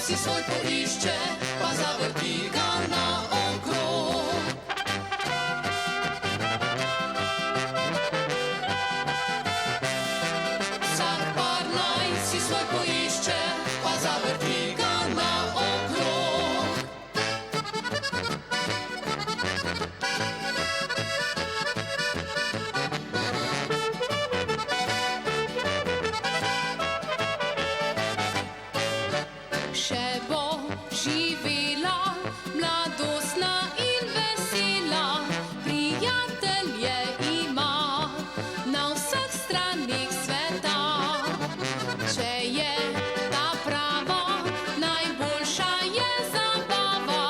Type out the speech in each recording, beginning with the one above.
si svoj poišče, pa zavrti ga na okrog. Vsak par naj si svoj poišče, pa zavrti ga na okrog. Še bo živela mladostna in vesela, prijatelje ima na vseh stranih sveta. Če je ta prava, najboljša je zabava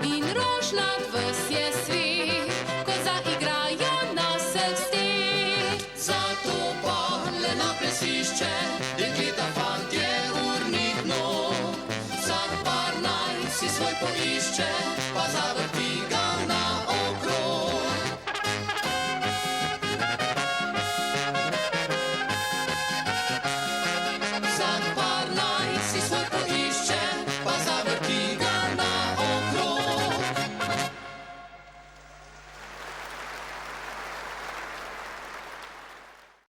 in rožnat ves je svet, ko zaigrajo na vseh steh. Zato pa le na plesišče, dekleta, fantje, urnik dno. Vsak par naj si svoj poišče,